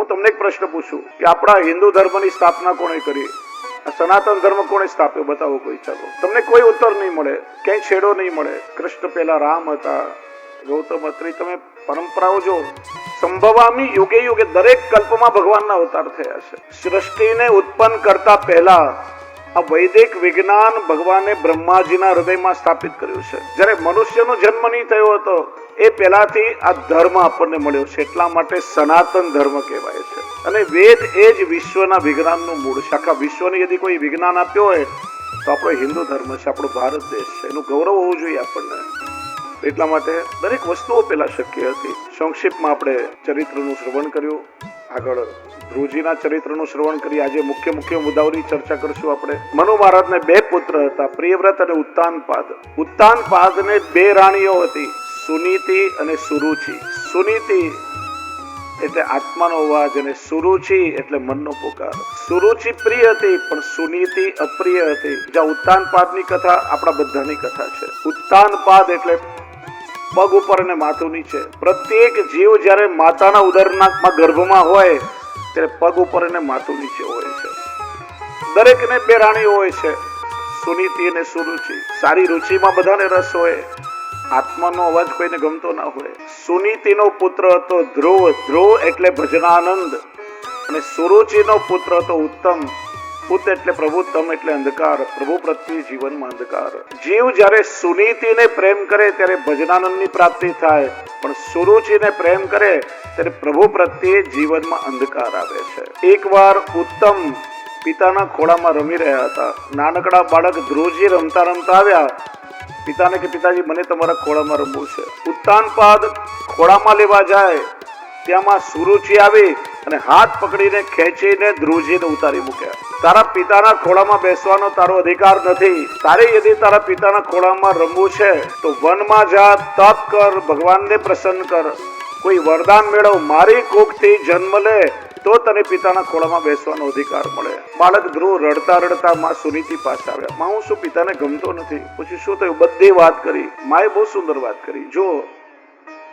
હું તમને એક પ્રશ્ન પૂછું કે આપણા હિન્દુ ધર્મની સ્થાપના કોણે કરી? સનાતન ધર્મ કોણે સ્થાપ્યો? બતાવો કોઈ. ચાલો, તમને કોઈ ઉત્તર નહીં મળે, ક્યાંય છેડો નહીં મળે. કૃષ્ણ પહેલા રામ હતા, ગૌતમ અત્રી. તમે પરંપરાઓ જો, સંભવામી યુગે યુગે દરેક કલ્પમાં ભગવાનના અવતાર થયા છે. સૃષ્ટિને ઉત્પન્ન કરતા પહેલા આ વૈદિક વિજ્ઞાન ભગવાને બ્રહ્માજીના હૃદયમાં સ્થાપિત કર્યું છે. જ્યારે મનુષ્યનો જન્મ નહીં થયો હતો એ પહેલાથી આ ધર્મ આપણને મળ્યો છે. એટલા માટે સનાતન ધર્મ કહેવાય છે. અને વેદ એ જ વિશ્વના વિજ્ઞાનનું મૂળ છે. આખા વિશ્વને યદિ કોઈ વિજ્ઞાન આપ્યો હોય તો આપણો હિન્દુ ધર્મ છે, આપણો ભારત દેશ છે. એનું ગૌરવ હોવું જોઈએ આપણને. એટલા માટે દરેક વસ્તુઓ પહેલા શક્ય હતી. સંક્ષિપ્તમાં આપણે ચરિત્રનું શ્રવણ કર્યું. આગળ ધ્રુવજીના ચરિત્રનું શ્રવણ કરી. આજે મુખ્ય મુદ્દાઓની ચર્ચા કરશું આપણે. મનુ મહારાજને 2 પુત્ર હતા, પ્રિયવ્રત અને ઉત્તાનપાદ. ઉત્તાનપાદને 2 રાણીઓ હતી, સુનીતિ અને સુરુચિ. સુનીતિ એટલે આત્માનો અવાજ અને સુરુચિ એટલે મનનો પુકાર. સુરુચિ પ્રિય હતી પણ સુનીતિ અપ્રિય હતી. જ્યાં ઉત્તાનપાદની કથા આપણા બધાની કથા છે. ઉત્તાનપાદ એટલે પગ ઉપર અને માથું નીચે. પ્રત્યેક જીવ જ્યારે માતાના ઉદરના ગર્ભમાં હોય ત્યારે પગ ઉપર અને માથું નીચે હોય છે. દરેકને 2 રાણીઓ હોય છે, સુનીતિ અને સુરુચિ. સારી રુચિમાં બધાને રસ હોય, આત્માનો અવાજ કોઈને ગમતો ના હોય. સુનીતિનો પુત્ર હતો ધ્રુવ. ધ્રુવ એટલે ભજનાનંદ. અને સુરુચિનો પુત્ર હતો ઉત્તમ. પુત એટલે પ્રભુ, તમ એટલે અંધકાર. પ્રભુ પ્રત્યે જીવનમાં અંધકાર. જીવ જ્યારે સુનીતિને પ્રેમ કરે ત્યારે ભજનાનંદની પ્રાપ્તિ થાય, પણ સુરુચિને પ્રેમ કરે ત્યારે પ્રભુ પ્રત્યે જીવનમાં અંધકાર આવે છે. એકવાર ઉત્તમ પિતાના ખોળામાં રમી રહ્યા હતા. નાનકડા બાળક ધ્રુવજી રમતા રમતા આવ્યા. પિતાને કે પિતાજી મને તમારા ખોળામાં રમવું છે. ઉત્તાનપાદ ખોળામાં લેવા જાય ત્યાંમાં સુરુચિ આવી અને હાથ પકડીને ખેંચીને ધ્રુવજીને ઉતારી મૂક્યા. તારા પિતાના ખોળામાં બેસવાનો તારો અધિકાર નથી. તારે યદિ તારા પિતાના ખોળામાં રમવું છે તો વનમાં જા, તપ કર, ભગવાનને પ્રસન્ન કર, કોઈ વરદાન મેળવ, મારી કોખથી જન્મ લે તો તને પિતાના ખોળામાં બેસવાનો અધિકાર મળે. બાળક ધ્રુવ રડતા રડતા માં સુનીતિ પાસે આવ્યા. માં, હું શું પિતાને ગમતો નથી? પછી શું થયું? બધી વાત કરી. માએ બહુ સુંદર વાત કરી. જો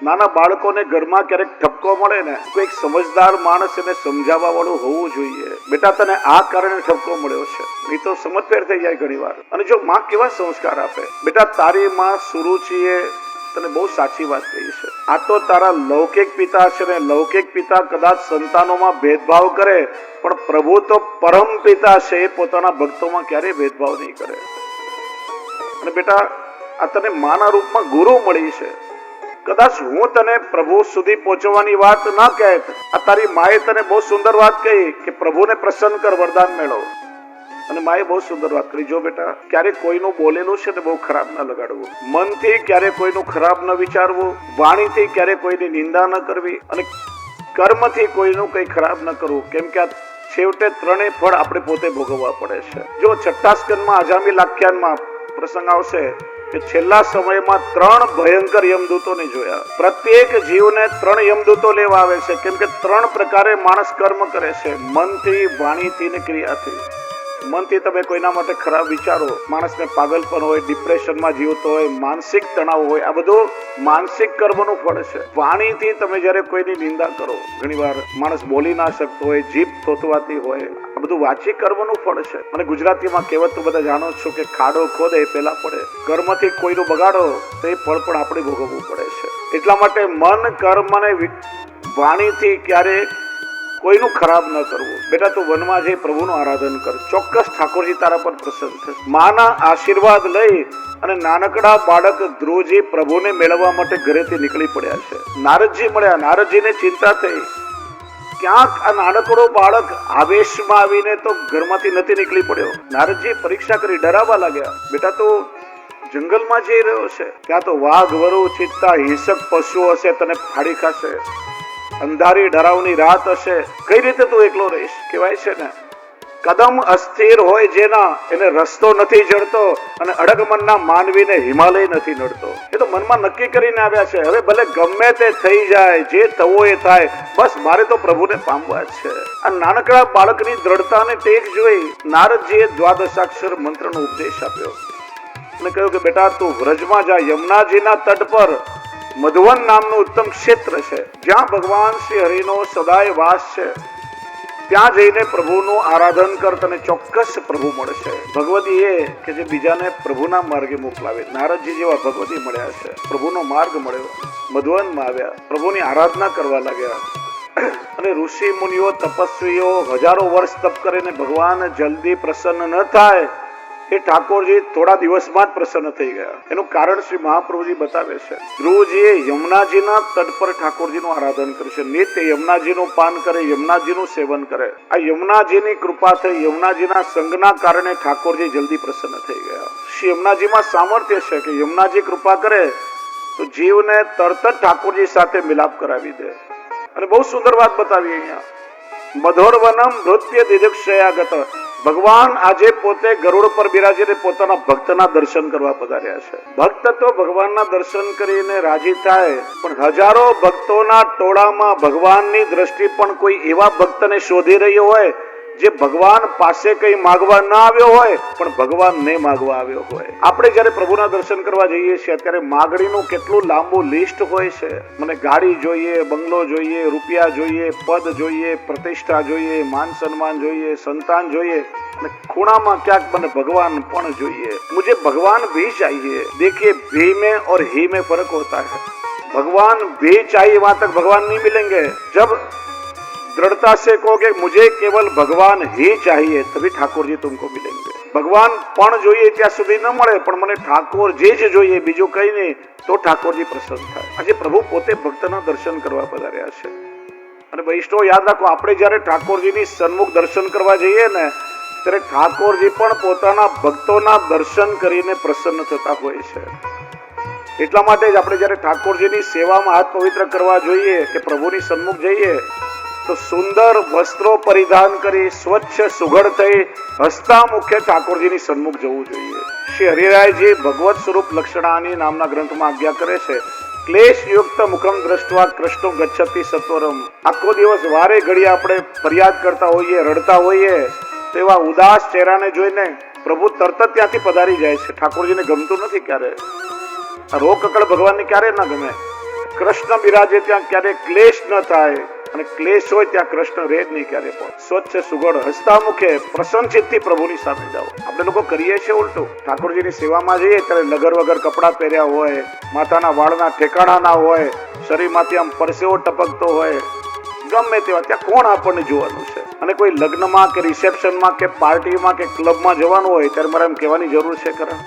નાના બાળકોને ઘરમાં ક્યારેક ઠપકો મળે ને, કોઈક સમજદાર માણસ એને સમજાવવા વાળું હોવું જોઈએ. બેટા તને આ કારણે ઠપકો મળ્યો છે, નહીં તો સમજફેર થઈ જાય ઘણી વાર. અને જો માં કેવા સંસ્કાર આપે, બેટા તારી માં સુરુચિએ તને બહુ સાચી વાત કહી છે. આ તો તારા લૌકિક પિતા છે ને લૌકિક પિતા કદાચ સંતાનોમાં ભેદભાવ કરે, પણ પ્રભુ તો પરમ પિતા છે, એ પોતાના ભક્તોમાં ક્યારેય ભેદભાવ નહીં કરે. અને બેટા આ તને માના રૂપમાં ગુરુ મળી છે. કદાચ હું તને પ્રભુ સુધી પહોંચવાની વાત ના કહેત, આ તારી માએ તને બહુ સુંદર વાત કહી કે પ્રભુને પ્રસન્ન કર, વરદાન મેળવ. અને માએ બહુ સુંદર વાત કરી. જો બેટા, ક્યારે કોઈનું બોલેલું છે ને બહુ ખરાબ ના લગાડવું, મનથી ક્યારે કોઈનું ખરાબ ન વિચારવું, વાણીથી ક્યારે કોઈની નિંદા ન કરવી, અને કર્મથી કોઈનું કંઈ ખરાબ ન કરવું. કેમ કે આ છેવટે 3 ફળ આપણે પોતે ભોગવવા પડે છે. જો 6ઠ્ઠા સ્કંદમાં અજામિલ આખ્યાનમાં પ્રસંગ આવશે કે છેલ્લા સમયમાં 3 ભયંકર યમદૂતોને જોયા. પ્રત્યેક જીવને 3 યમદૂતો લેવા આવે છે. કેમ કે 3 પ્રકારે માણસ કર્મ કરે છે, મનથી, વાણીથી ને ક્રિયાથી. મનથી તમે કોઈના માટે ખરાબ વિચારો, માણસને પાગલપન હોય, ડિપ્રેશનમાં જીવતો હોય, માનસિક તણાવ હોય, આ બધું માનસિક કર્મનું ફળ છે. વાણીથી તમે જ્યારે કોઈની નિંદા કરો, ઘણીવાર માણસ બોલી ના શકતો હોય, જીભ થોતવાતી હોય, આ બધું વાચિક કર્મનું ફળ છે. અને ગુજરાતીમાં કહેવત તો બધા જાણો છો કે ખાડો ખોદે એ પહેલા પડે. કર્મથી કોઈનું બગાડો તો એ ફળ પણ આપણે ભોગવવું પડે છે. એટલા માટે મન, કર્મ અને વાણીથી ક્યારે કોઈનું ખરાબ ન કરવું. બેટા તું વનમાં જઈ પ્રભુનું આરાધન કર, ચોક્કસ ઠાકોરજી તારા પર પ્રસન્ન થશે. માના આશીર્વાદ લઈ અને નાનકડા બાળક ધ્રુવજી પ્રભુને મેળવવા માટે ઘરેથી નીકળી પડ્યા છે. નારદજી મળ્યા. નારદજીને ચિંતા થઈ, ક્યાંક આ નાનકડો બાળક આવેશમાં આવીને તો ઘરમાંથી નથી નીકળી પડ્યો. નારદજી પરીક્ષા કરી, ડરાવવા લાગ્યા. બેટા તો જંગલમાં જઈ રહ્યો છે, ત્યાં તો વાઘ, વરુ, ચિત્તા, હિંસક પશુઓ હશે, તને ફાડી ખાશે. અંધારી ડરાવની રાત હશે, કઈ રીતે તું એકલો રહીશ? કહેવાય છે ને, કદમ અસ્થિર હોય જેના એને રસ્તો નથી જડતો, અને અડગ મનના માનવીને હિમાલય નથી નડતો. એ તો મનમાં નક્કી કરીને આવ્યા છે, હવે ભલે ગમે તે થઈ જાય, જે થવો એ થાય, બસ મારે તો પ્રભુને પામવા જ છે. આ નાનકડા બાળકની દ્રઢતાને ટેક જોઈ નારદજીએ દ્વાદશાક્ષર મંત્રનો ઉપદેશ આપ્યો અને કહ્યું કે બેટા તું વ્રજમાં જા, યમુનાજીના તટ પર મધુવન નામનું ઉત્તમ ક્ષેત્ર છે, જ્યાં ભગવાન શ્રી હરિનો સદાય વાસ છે. ત્યાં જઈને પ્રભુનું આરાધન કર, તને ચોક્કસ પ્રભુ મળશે. ભગવતી એ કે જે બીજાને પ્રભુના માર્ગે મોકલાવે. નારદજી જેવા ભગવતી મળ્યા છે, પ્રભુનો માર્ગ મળ્યો, મધુવનમાં આવ્યા, પ્રભુની આરાધના કરવા લાગ્યા. અને ઋષિ મુનિઓ તપસ્વીઓ હજારો વર્ષ તપ કરીને ભગવાન જલ્દી પ્રસન્ન ન થાય, એ ઠાકોરજી થોડા દિવસમાં જ પ્રસન્ન થઈ ગયા. એનું કારણ શ્રી મહાપ્રભુજી બતાવે છે. ધ્રુવજીએ યમુનાજીના તટ પર ઠાકોરજીનું આરાધન કર્યું છે. નિત્ય યમુનાજીનું પાન કરે, યમુનાજીનું સેવન કરે. આ યમુનાજીની કૃપા થઈ, યમુનાજીના સંગના કારણે ઠાકોરજી જલ્દી પ્રસન્ન થઈ ગયા. શ્રી યમુનાજીમાં સામર્થ્ય છે કે યમુનાજી કૃપા કરે તો જીવને તરત જ ઠાકોરજી સાથે મિલાપ કરાવી દે. અને બહુ સુંદર વાત બતાવી અહીંયા. મધોરવનમ નૃત્ય દિદક્ષયાગત. ભગવાન આજે પોતે ગરુડ પર બિરાજીને પોતાના ભક્તના દર્શન કરવા પધાર્યા છે. ભક્ત તો ભગવાનના દર્શન કરીને રાજી થાય, પણ હજારો ભક્તોના ટોળામાં ભગવાનની દ્રષ્ટિ પણ કોઈ એવા ભક્તને શોધી રહ્યો હોય જે ભગવાન પાસે કઈ માગવા ના આવ્યો હોય, પણ ભગવાનને માગવા આવ્યો હોય. આપણે જયારે પ્રભુના દર્શન કરવા જઈએ છીએ ત્યારે માગણીનું કેટલું લાંબુ લિસ્ટ હોય છે. મને ગાડી જોઈએ, બંગલો જોઈએ, રૂપિયા જોઈએ, પદ જોઈએ, પ્રતિષ્ઠા જોઈએ, માન સન્માન જોઈએ, સંતાન જોઈએ, અને ખૂણામાં ક્યાંક મને ભગવાન પણ જોઈએ. મુझे भगवान भी चाहिए. देखिए भी में और ही में फर्क होता है. भगवान भी चाहिए वहां तक भगवान नहीं मिलेंगे. जब दृढ़ता से कहोगे मुझे केवल भगवान ही चाहिए, तभी ठाकुर जी तुमको मिलेंगे. भगवान પણ જોઈએ ત્યાં સુધી ન મળે, પણ મને ઠાકોરજી જ જોઈએ, બીજું કઈ નહીં, તો ઠાકોરજી પ્રસન્ન થાય. આજે પ્રભુ પોતે ભક્તના દર્શન કરવા પધાર્યા છે. અને વૈષ્ણવ યાદ રાખો, આપણે જયારે ઠાકોરજીની સન્મુખ દર્શન કરવા જઈએ ને, ત્યારે ઠાકોરજી પણ પોતાના ભક્તોના દર્શન કરીને પ્રસન્ન થતા હોય છે. એટલા માટે જ આપણે જયારે ઠાકોરજીની સેવામાં હાથ પવિત્ર કરવા જોઈએ કે પ્રભુની સન્મુખ જઈએ તો સુંદર વસ્ત્રો પરિધાન કરી સ્વચ્છ સુઘડ થઈ હસતા મુખે ઠાકોરજીની સન્મુખ જવું જોઈએ. શ્રી હરિરાયજી ભગવત સ્વરૂપ લક્ષણાની નામના ગ્રંથમાં આજ્ઞા કરે છે, ક્લેશ યુક્ત મુખમ દ્રષ્ટવા કૃષ્ણો ગચ્છતિ સત્વરમ. આખો દિવસ વારે ઘડી આપણે ફરિયાદ કરતા હોઈએ, રડતા હોઈએ, તો એવા ઉદાસ ચહેરાને જોઈને પ્રભુ તરત જ ત્યાંથી પધારી જાય છે. ઠાકોરજીને ગમતું નથી ક્યારે. રોગ કકડ ભગવાનને ક્યારે ના ગમે. કૃષ્ણ બિરાજે ત્યાં ક્યારે ક્લેશ ન થાય, અને ક્લેશ હોય ત્યાં કૃષ્ણ રહે જ નહીં ક્યારે પણ. સ્વચ્છ સુગડ હસતા મુખે પ્રસન્ન ચિત્તથી પ્રભુની સામે જાઓ. આપણે લોકો કરીએ છીએ ઉલટું. ઠાકોરજીની સેવામાં જઈએ ત્યારે લગર વગર કપડાં પહેર્યા હોય, માથાના વાળના ઠેકાણા ના હોય, શરીરમાંથી આમ પરસેવો ટપકતો હોય, ગમે તેવા, ત્યાં કોણ આપણને જોવાનું છે? અને કોઈ લગ્નમાં કે રિસેપ્શનમાં કે પાર્ટીમાં કે ક્લબમાં જવાનું હોય ત્યારે મારે એમ કહેવાની જરૂર છે ખરા?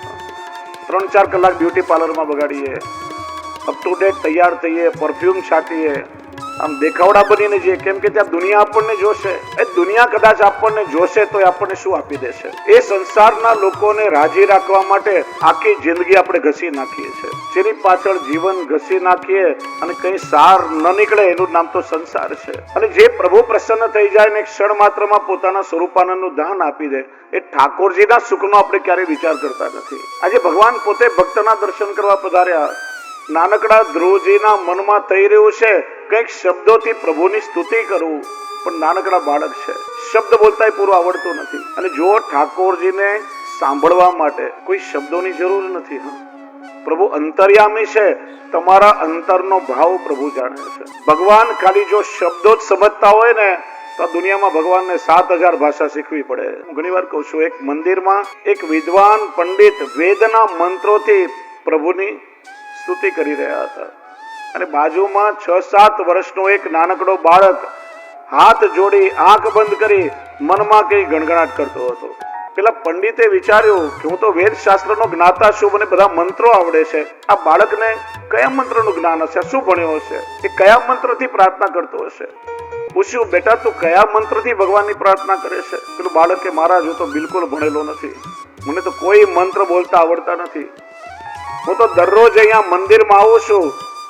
3-4 કલાક બ્યુટી પાર્લરમાં બગાડીએ, અપ ટુ ડેટ તૈયાર થઈએ, પરફ્યુમ છાંટીએ, આમ દેખાવડા બનીને જઈએ, કેમ કે ત્યાં દુનિયા આપણને જોશે. એ દુનિયા કદાચ આપણને જોશે તો આપણને શું આપી દેશે? એ સંસારના લોકોને રાજી રાખવા માટે આખી જિંદગી આપણે ઘસી નાખીએ છીએ. જેની પાછળ જીવન ઘસી નાખીએ અને કઈ સાર ન નીકળે, એનું નામ તો સંસાર છે. અને જે પ્રભુ પ્રસન્ન થઈ જાય ને ક્ષણ માત્રમાં પોતાના સ્વરૂપાનંદનું દાન આપી દે, એ ઠાકોરજીના સુખનો આપણે ક્યારેય વિચાર કરતા નથી. આજે ભગવાન પોતે ભક્તના દર્શન કરવા પધાર્યા. નાનકડા ધ્રુવજીના મનમાં થઈ રહ્યું છે કંઈક શબ્દોથી પ્રભુની સ્તુતિ કરવું, પણ નાનકડા બાળક છે, શબ્દ બોલતા પૂરું આવડતું નથી. અને જો ઠાકોરજીને સાંભળવા માટે કોઈ શબ્દોની જરૂર નથી. પ્રભુ અંતર્યામી છે, તમારા અંતરનો ભાવ પ્રભુ જાણે છે. ભગવાન ખાલી જો શબ્દો જ સમજતા હોય ને તો દુનિયામાં ભગવાનને 7000 ભાષા શીખવી પડે. હું ઘણી વાર કહું છું, એક મંદિરમાં એક વિદ્વાન પંડિત વેદના મંત્રોથી પ્રભુની સ્તુતિ કરી રહ્યા હતા, અને બાજુમાં 6-7 વર્ષનો એક નાનકડો બાળક હાથ જોડી આંખ બંધ કરી મનમાં કઈ ગણગણાટ કરતો હતો. પેલા પંડિતે વિચાર્યું કે હું તો વેદ શાસ્ત્રનો જ્ઞાતા છું, મને બધા મંત્રો આવડે છે, આ બાળકને કયા મંત્રનું જ્ઞાન હશે? શું ભણ્યો હશે? એ કયા મંત્રથી પ્રાર્થના કરતો હશે? પૂછ્યું, બેટા તું કયા મંત્રથી ભગવાનની પ્રાર્થના કરે છે? પેલું બાળકે, મહારાજ હું તો બિલકુલ ભણેલો નથી, મને તો કોઈ મંત્ર બોલતા આવડતા નથી. હું તો દરરોજ અહીંયા મંદિરમાં આવું છું,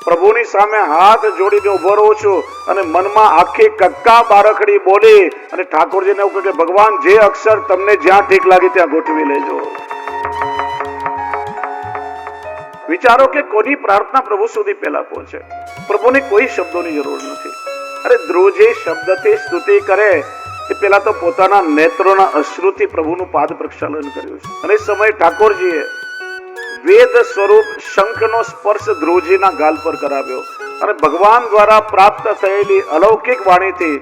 પ્રભુની સામે હાથ જોડીને ઉભો રહું છું, અને મનમાં આખી કક્કા બારખડી બોલી અને ઠાકોરજીને એવું કહ્યું કે ભગવાન જે અક્ષર તમને જ્યાં ઠીક લાગે ત્યાં ગોઠવી લેજો. વિચારો કે કોની પ્રાર્થના પ્રભુ સુધી પહેલા પહોંચે. પ્રભુને કોઈ શબ્દોની જરૂર નથી. અરે ધ્રુવજી શબ્દથી સ્તુતિ કરે એ પેલા તો પોતાના નેત્રોના અશ્રુથી પ્રભુનું પાદ પ્રક્ષાલન કર્યું છે. અને સમય ઠાકોરજીએ વેદ સ્વરૂપ શંખનો સ્પર્શ ધ્રુવજીના ગાલ પર કરાવ્યો અને ભગવાન દ્વારા પ્રાપ્ત થયેલી અલૌકિક વાણીથી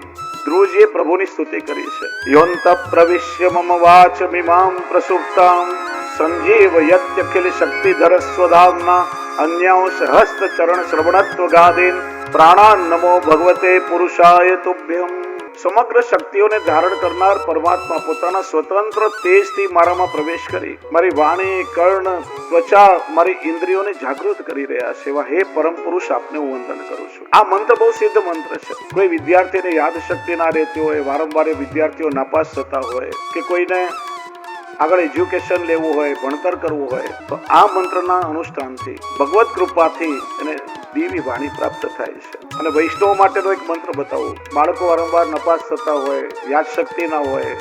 ધ્રુવજીએ પ્રભુની સ્તુતિ કરી છે. યોન્ત પ્રવિશ્ય મમ વાચ મિમામ પ્રસુપ્તામ સંજીવ યત્યખિલ શક્તિધર સ્વધામના અન્યાંશ હસ્ત ચરણ શ્રવણત્વ ગાદીન પ્રાણાન નમો ભગવતે પુરુષાય તુભ્યમ. સમગ્ર શક્તિઓને ધારણ કરનાર પરમાત્મા પોતાના સ્વતંત્ર તેજથી મારામાં પ્રવેશ કરી મારી વાણી, કર્ણ, ત્વચા, મારી ઇન્દ્રિયોને જાગૃત કરી રહ્યા છે. એવા હે પરમ પુરુષ, આપને હું વંદન કરું છું. આ મંત્ર બહુ સિદ્ધ મંત્ર છે. કોઈ વિદ્યાર્થીને યાદ શક્તિ ના રહેતી હોય, વારંવાર વિદ્યાર્થીઓ નાપાસ થતા હોય કે કોઈને આગળ એજ્યુકેશન લેવું હોય, ભણતર કરવું હોય, તો આ મંત્રના અનુષ્ઠાનથી ભગવત કૃપાથી એને દિવ્ય વાણી પ્રાપ્ત થાય છે. અને વૈષ્ણવ માટેનો એક મંત્ર બતાવું. બાળકો વારંવાર નપાસ થતા હોય, યાદ શક્તિ ના હોય,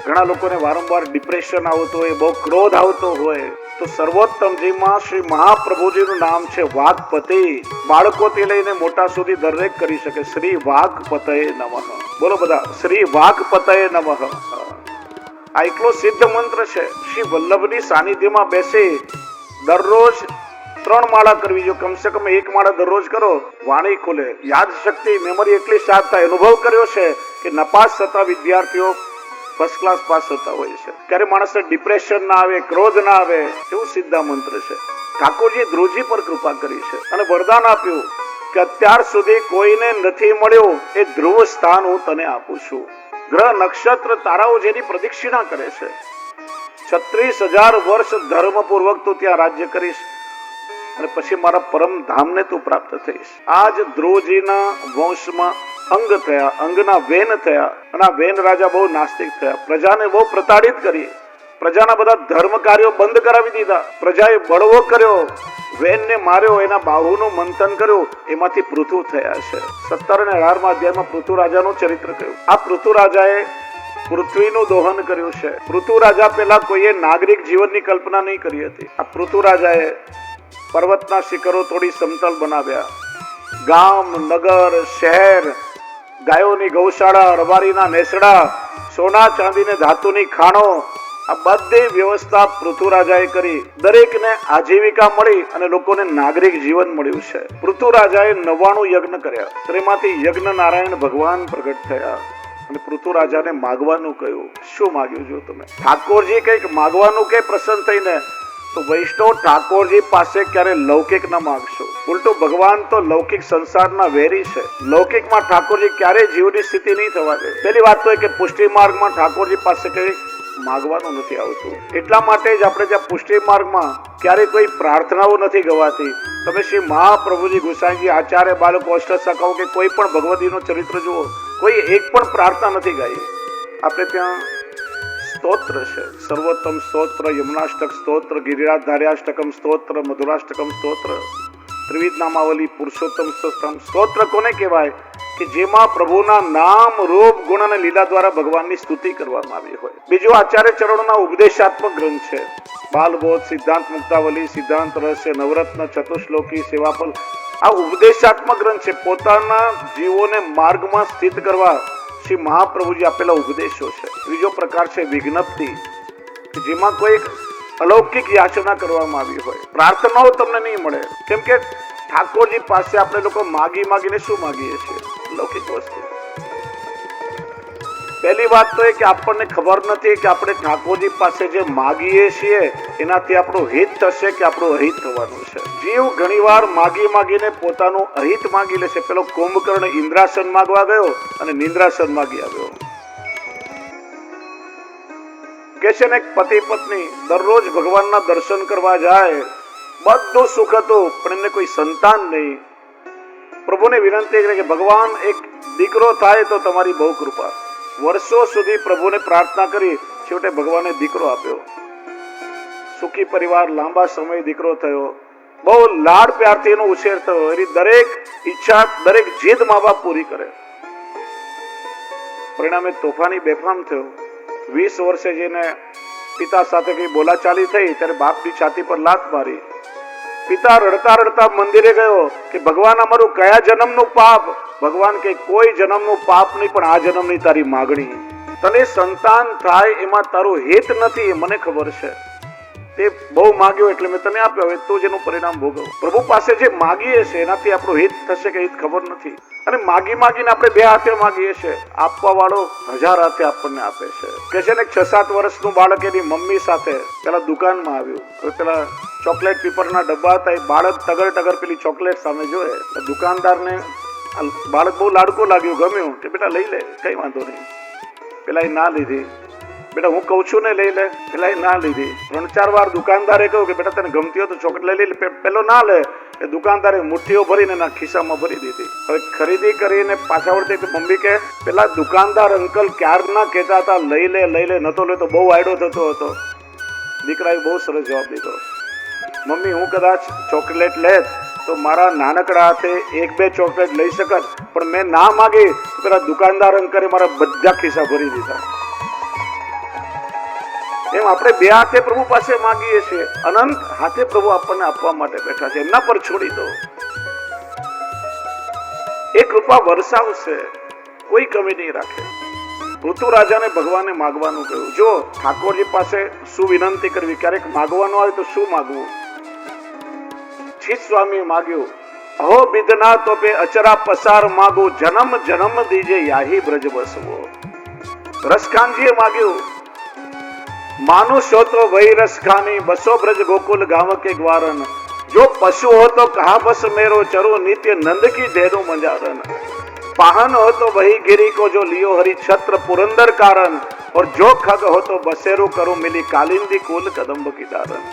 ઘણા લોકોને વારંવાર ડિપ્રેશન આવતું હોય, બહુ ક્રોધ આવતો હોય, તો સર્વોત્તમજીમાં શ્રી મહાપ્રભુજીનું નામ છે વાઘપતિ. બાળકોથી લઈને મોટા સુધી દરેક કરી શકે. શ્રી વાઘપતયે નમઃ. બોલો બધા, શ્રી વાઘપતયે નમઃ. આ એકલો સિદ્ધ મંત્ર છે. શ્રી વલ્લભની સાનિધ્યમાં બેસી દરરોજ 3 માળા કરવી જોઈએ. કમસે કમ 1 માળા દરરોજ કરો, વાણી ખુલે, યાદ શક્તિ, મેમરી એટલી શાર્પ થાય. અનુભવ કર્યો છે કે નપાસ થતા વિદ્યાર્થીઓ ફર્સ્ટ ક્લાસ પાસ થતા હોય છે. ક્યારે માણસને ડિપ્રેશન ના આવે, ક્રોધ ના આવે, એવું સિદ્ધ મંત્ર છે. ઠાકોરજી ધ્રુવજી પર કૃપા કરી છે અને વરદાન આપ્યું કે અત્યાર સુધી કોઈને નથી મળ્યું એ ધ્રુવ સ્થાન હું તને આપું છું. ગ્રહ, નક્ષત્ર, તારાઓ જેની પ્રદક્ષિણા કરે છે, 36,000 વર્ષ ધર્મપૂર્વક તું ત્યાં રાજ્ય કરીશ અને પછી મારા પરમ ધામને તું પ્રાપ્ત થઈશ. આજ ધ્રુવજીના વંશમાં અંગ થયા, અંગના વેન થયા અને આ વેન રાજા બહુ નાસ્તિક થયા. પ્રજાને બહુ પ્રતાડિત કરી, પ્રજાના બધા ધર્મ કાર્યો બંધ કરાવી દીધા. પ્રજાએ બળવો કર્યો, વેનને માર્યો, એના બાહુનું મંથન કર્યું, એમાંથી પૃથુ થયા છે. 17 અને 18મા અધ્યાયમાં પૃથુ રાજાનું ચરિત્ર કહ્યું. આ પૃથુ રાજાએ પૃથ્વીનું દોહન કર્યું છે. પૃથુ રાજા પહેલા કોઈએ નાગરિક જીવનની કલ્પના નહીં કરી હતી. આ પૃથુ રાજાએ પર્વતના શિખરો તોડી સમતલ બનાવ્યા, ગામ, નગર, શહેર, ગાયોની ગૌશાળા, રબારીના નેસડા, સોના ચાંદીને ધાતુની ખાણો, આ બધી વ્યવસ્થા પૃથુ રાજાએ કરી. દરેકને આજીવિકા મળી અને લોકોને નાગરિક જીવન મળ્યું છે. પૃથુ રાજાએ 99 યજ્ઞ કર્યા. તેમાંથી યજ્ઞ નારાયણ ભગવાન પ્રગટ થયા અને પૃથુ રાજાને માગવાનું કહ્યું. શું માગ્યું જો તમે? ઠાકોરજી કંઈક માગવાનું કે પ્રસન્ન થઈને, તો વૈષ્ણવ ઠાકોરજી પાસે ક્યારે લૌકિક ન માગશો. ઉલટું ભગવાન તો લૌકિક સંસારના વેરી છે. લૌકિકમાં ઠાકોરજી ક્યારેય જીવની સ્થિતિ નહીં થવા દે. પહેલી વાત તો એ કે પુષ્ટિ માર્ગમાં ઠાકોરજી પાસે કઈ માગવાનું નથી આવતું. એટલા માટે જ આપણે ત્યાં પુષ્ટિ માર્ગમાં ક્યારેય કોઈ પ્રાર્થનાઓ નથી ગવાતી. તમે શ્રી મહાપ્રભુજી, ગુસાઈજી, આચાર્ય બાલકો, અષ્ટસખાઓ કે કોઈ પણ ભગવદીનો ચરિત્ર જુઓ, કોઈ એક પણ પ્રાર્થના નથી ગાઈ. આપણે ત્યાં સ્તોત્ર છે, સર્વોત્તમ સ્તોત્ર, યમુનાષ્ટક સ્તોત્ર, ગિરિરાજધાર્યાષ્ટકમ સ્તોત્ર, મધુરાષ્ટકમ સ્તોત્ર, ત્રિવિધ નામાવલી, પુરુષોત્તમ સ્તોત્ર કોને કહેવાય? કે જેમાં પ્રભુના નામ, રૂપ, ગુણ અને લીલા દ્વારા ભગવાનની સ્તુતિ કરવામાં આવી હોય. બીજું આચાર્ય ચરણોના ઉપદેશાત્મક ગ્રંથ છે. બાલબોધ, સિદ્ધાંત મુક્તાવલી, સિદ્ધાંત રહસ્ય, નવરત્ન, ચતુશ્લોકી, સેવાફલ. આ ઉપદેશાત્મક ગ્રંથ છે. પોતાના જીવોને માર્ગમાં સ્થિત કરવા શ્રી મહાપ્રભુજી આપેલા ઉપદેશો છે. ત્રીજો પ્રકાર છે વિજ્ઞપ્તિ, જેમાં કોઈ અલૌકિક યાચના કરવામાં આવી હોય. પ્રાર્થનાઓ તમને નહીં મળે, કેમ કે ઠાકોરજી પાસે આપણે લોકો માગીને શું માગીએ છીએ? લૌકિક વસ્તુ. પહેલી વાત તો એ કે આપણને ખબર નથી કે આપણે ઠાકોરજી પાસે જે માગીએ છીએ એનાથી આપણું હિત થશે કે આપણું અહિત થવાનું છે. જીવ ઘણીવાર માગીને પોતાનું અહિત માગી લે છે. પેલો કુંભકર્ણ ઇન્દ્રાસન માગવા ગયો અને નિંદ્રાસન માગી આવ્યો. કે છે ને, પતિ પત્ની દરરોજ ભગવાનના દર્શન કરવા જાય, બધું સુખ હતું, પણ એમને કોઈ સંતાન નહીં. પ્રભુને વિનંતી કરી કે ભગવાન એક દીકરો થાય તો તમારી બહુ કૃપા. વર્ષો સુધી પ્રભુને પ્રાર્થના કરી, છેવટે ભગવાને દીકરો આપ્યો. સુખી પરિવાર, લાંબા સમય દીકરો થયો. બહુ લાડ પ્યારથી એનો ઉછેર થયો. એની દરેક ઈચ્છા, દરેક જીદ મા બાપ પૂરી કરે. પરિણામે તોફાની બેફામ થયો. 20 વર્ષે જેને પિતા સાથે કઈ બોલાચાલી થઈ ત્યારે બાપની છાતી પર લાત મારી. પિતા રડતા રડતા મંદિરે ગયો કે ભગવાન અમારું કયા જન્મનું પાપ? ભગવાન કે કોઈ જન્મનું પાપ નહીં, પણ આ જન્મની તારી માગણી. તને સંતાન થાય એમાં તારું હિત નથી, એ મને ખબર છે. તે બહુ માગ્યો એટલે મેં તને આપ્યો, હવે તું જેનું પરિણામ ભોગવ. પ્રભુ પાસે જે માગીએ છે એનાથી આપણું હિત થશે કે હિત ખબર નથી. અને માગી માગીને આપણે બે હાથે માગીએ છીએ, આપવા વાળો 1000 હાથે આપણને આપે છે. કે છે ને 6-7 વર્ષનું બાળક એની મમ્મી સાથે પેલા દુકાનમાં આવ્યું, તો પેલા ચોકલેટ પેપરના ડબ્બા હતા, એ બાળક ટગર પેલી ચોકલેટ સામે જોયે, દુકાનદારને બાળક બહુ લાડકો લાગ્યું, ગમ્યું કે બેટા લઈ લે, કઈ વાંધો નહીં. પેલા એ ના લીધી. બેટા હું કઉ છું ને લઈ લે, પેલા એ ના લીધી. 3-4 વાર દુકાનદારે કહ્યું કે બેટા તને ગમતી હોય તો ચોકલેટ લઈ લે, પેલો ના લે. એ દુકાનદારે મુઠ્ઠીઓ ભરીને એના ખિસ્સામાં ભરી દીધી. હવે ખરીદી કરીને પાછા વળતી મમ્મી કે પેલા દુકાનદાર અંકલ ક્યારના કહેતા હતા લઈ લે, નતો લેતો, બહુ આયડો થતો હતો. દીકરાએ બહુ સરસ જવાબ દીધો, મમ્મી હું કદાચ ચોકલેટ લેત તો મારા નાનકડા હાથે 1-2 ચોકલેટ લઈ શકત, પણ મેં ના માગી તો પેલા દુકાનદાર અંકલે મારા બધા ખિસ્સા ભરી દીધા. એમ આપણે બે હાથે પ્રભુ પાસે માંગીએ છીએ, અનંત હાથે પ્રભુ આપણને આપવા માટે બેઠા છે. એમના પર છોડી દો, એ કૃપા વરસાવશે, કોઈ કમી નહીં રાખે. ઋતુરાજાને ભગવાને માગવાનું કહ્યું. જો ઠાકોરજી પાસે શું વિનંતી કરવી, ક્યારેક માગવાનું આવે તો શું માગવું. છીત સ્વામીએ માગ્યું, અહો બિદના તો પે અચરા પસાર માગો, જન્મ જન્મ દીજે યાહી બ્રજ બસવો. રસખાનજીએ માગ્યું, માનુષ હો તો વહી રસ ખાની, બસો બ્રજ ગોકુલ ગામ કે ગ્વારન. જો પશુ હો તો કહા બસ મેરો, ચરો નિત્ય નંદ કી દેનો મંજારન. पाहन हो तो वही गिरी को जो लियो हरि छत्र पुरंदर कारण, और जो खग हो तो बसेरो करो मिली कालिंदी कुल कदम्ब की दारन.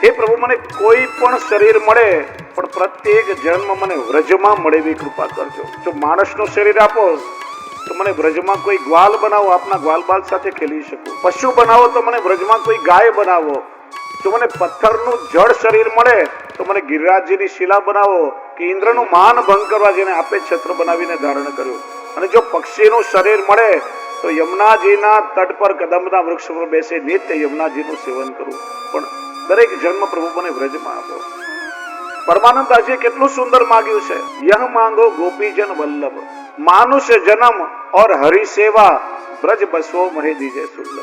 हे प्रभु મને કોઈ પણ શરીર મળે પણ પ્રત્યેક જન્મ મને વ્રજમાં મળે એવી કૃપા કરજો. જો માણસનું શરીર આપો તો મને વ્રજમાં કોઈ ગ્વાલ બનાવો, આપના ગ્વાલબાલ સાથે ખેલી શકું. પશુ બનાવો તો મને વ્રજમાં કોઈ ગાય બનાવો. જો મને પથ્થરનું જળ શરીર મળે તો મને ગિરિરાજજીની શિલા બનાવો, કે ઇન્દ્રનું માન ભંગ કરવા જેને આપે છત્ર બનાવીને ધારણ કર્યું. અને જો પક્ષીનું શરીર મળે તો યમુનાજીના તટ પર કદમના વૃક્ષ પર બેસી નિત્ય યમુનાજીનું સેવન કરવું. પણ દરેક જન્મ પ્રભુ મને વ્રજમાં આપો. પરમાનંદાજીએ કેટલું સુંદર માગ્યું છે, યહ માંગો ગોપીજન વલ્લભ, માનુષ જન્મ और हरि सेवा, ब्रज बसो महे दीजे सुल्लभ.